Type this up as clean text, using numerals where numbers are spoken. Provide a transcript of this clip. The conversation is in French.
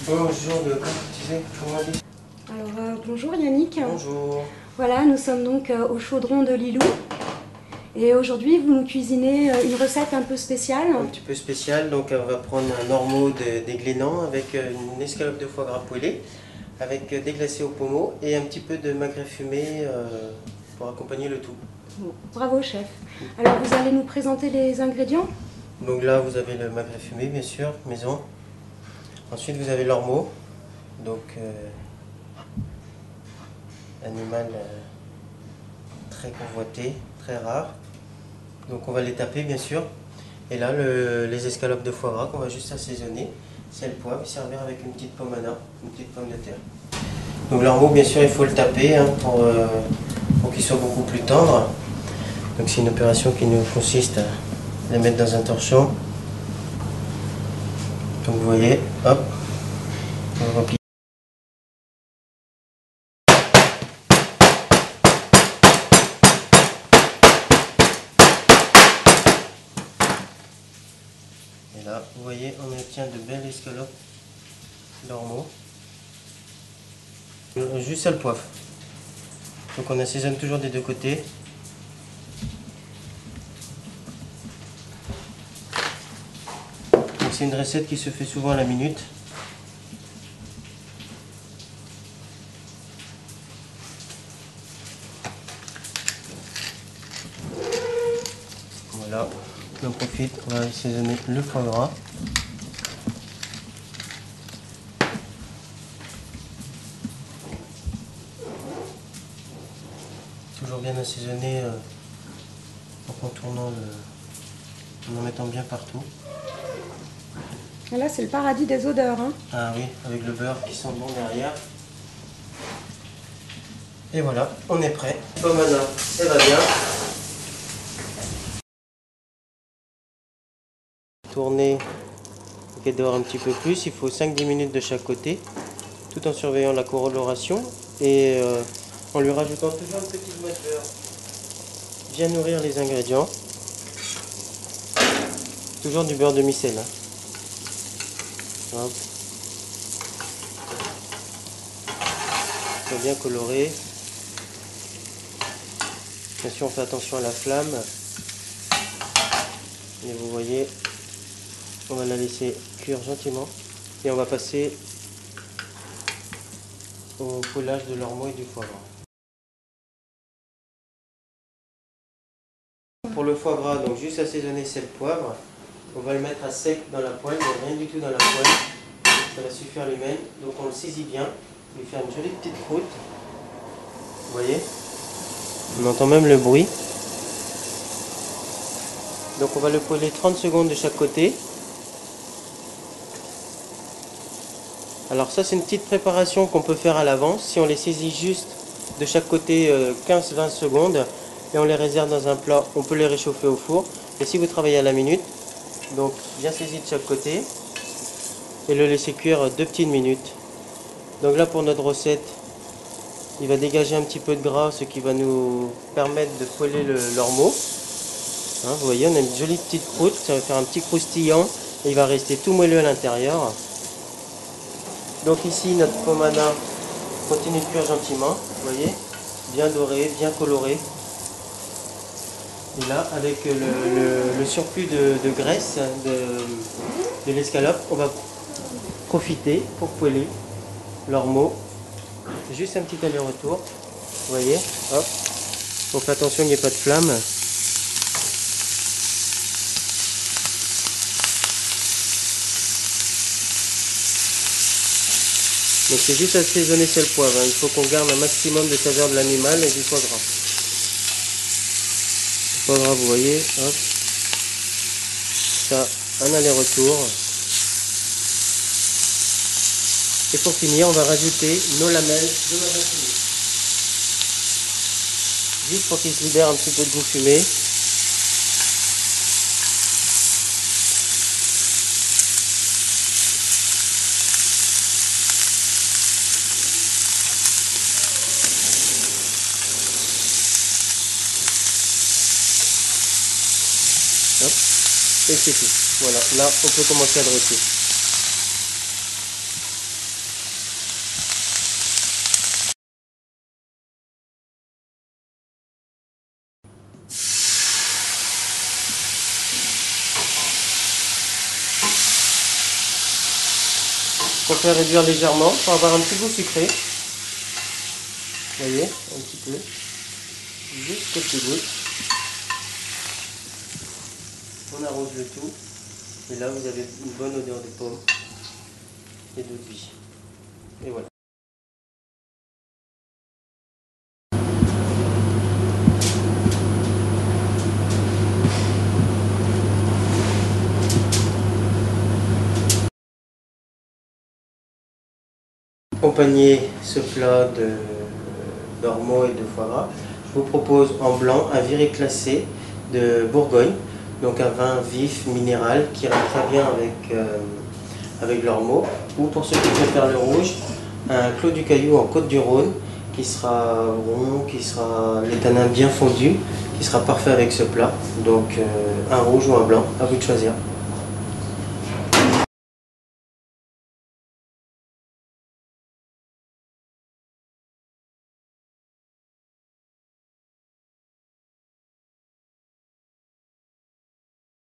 Bonjour, comment on dit? Alors bonjour Yannick. Bonjour. Voilà, nous sommes donc au chaudron de Lilou. Et aujourd'hui, vous nous cuisinez une recette un peu spéciale. Un petit peu spéciale, donc on va prendre un ormeau des Glénans avec une escalope de foie gras poêlé, avec des glacés au pommeau et un petit peu de magret fumé pour accompagner le tout. Bon, bravo chef. Alors vous allez nous présenter les ingrédients? Donc là, vous avez le magret fumé, bien sûr, maison. Ensuite, vous avez l'ormeau, donc animal très convoité, très rare. Donc on va les taper, bien sûr. Et là, les escalopes de foie gras qu'on va juste assaisonner, sel, poivre, et servir avec une petite pomme à une petite pomme de terre. Donc l'ormeau, bien sûr, il faut le taper hein, pour qu'il soit beaucoup plus tendre. Donc c'est une opération qui nous consiste à les mettre dans un torchon. Donc vous voyez, hop, on replie. Et là, vous voyez, on obtient de belles escalopes d'ormeau. Juste sel, poivre. Donc on assaisonne toujours des deux côtés. C'est une recette qui se fait souvent à la minute. Voilà, on en profite, on va assaisonner le foie gras. Toujours bien assaisonné en contournant en mettant bien partout. Et là c'est le paradis des odeurs. Hein. Ah oui, avec le beurre qui sent bon derrière. Et voilà, on est prêt. Pomme à nain, ça va bien. Tourner qu'elle dort un petit peu plus, il faut 5-10 minutes de chaque côté, tout en surveillant la coloration et en lui rajoutant toujours une petite noix de beurre. Bien nourrir les ingrédients. Toujours du beurre demi-sel. Hop. Bien coloré. Bien sûr, on fait attention à la flamme. Et vous voyez, on va la laisser cuire gentiment. Et on va passer au poêlage de l'ormeau et du foie gras. Pour le foie gras, donc juste assaisonner sel, poivre. On va le mettre à sec dans la poêle, donc rien du tout dans la poêle. Ça va suffire lui-même. Donc on le saisit bien, lui faire une jolie petite croûte. Vous voyez? On entend même le bruit. Donc on va le poêler 30 secondes de chaque côté. Alors ça c'est une petite préparation qu'on peut faire à l'avance. Si on les saisit juste de chaque côté 15-20 secondes et on les réserve dans un plat, on peut les réchauffer au four. Et si vous travaillez à la minute, donc bien saisi de chaque côté et le laisser cuire 2 petites minutes. Donc là pour notre recette, il va dégager un petit peu de gras, ce qui va nous permettre de poêler l'ormeau. Hein, vous voyez, on a une jolie petite croûte, ça va faire un petit croustillant et il va rester tout moelleux à l'intérieur. Donc ici notre pomme à nain continue de cuire gentiment, vous voyez, bien doré, bien coloré. Et là, avec le surplus de graisse de l'escalope, on va profiter pour poêler l'ormeau. Juste un petit aller-retour, vous voyez, hop. On fait attention qu'il n'y ait pas de flamme. Donc c'est juste assaisonner sel, poivre, hein. Il faut qu'on garde un maximum de saveur de l'animal et du foie gras. Le foie gras, vous voyez, hop. Ça, un aller-retour. Et pour finir, on va rajouter nos lamelles de magret fumé. Juste pour qu'il se libère un petit peu de goût fumé. Hop. Et c'est tout. Voilà, là on peut commencer à dresser. qu'on fait réduire légèrement pour avoir un petit goût sucré. Vous voyez, un petit peu. Juste quelques gouttes. On arrose le tout. Et là, vous avez une bonne odeur de pomme et d'eau de vie. Et voilà. Accompagner ce plat d'ormeaux et de foie gras, je vous propose en blanc un viré classé de Bourgogne, donc un vin vif, minéral, qui ira très bien avec l'ormeau, ou pour ceux qui préfèrent le rouge, un Clos du Caillou en Côte-du-Rhône, qui sera rond, qui sera les tanins bien fondus, qui sera parfait avec ce plat, donc un rouge ou un blanc, à vous de choisir.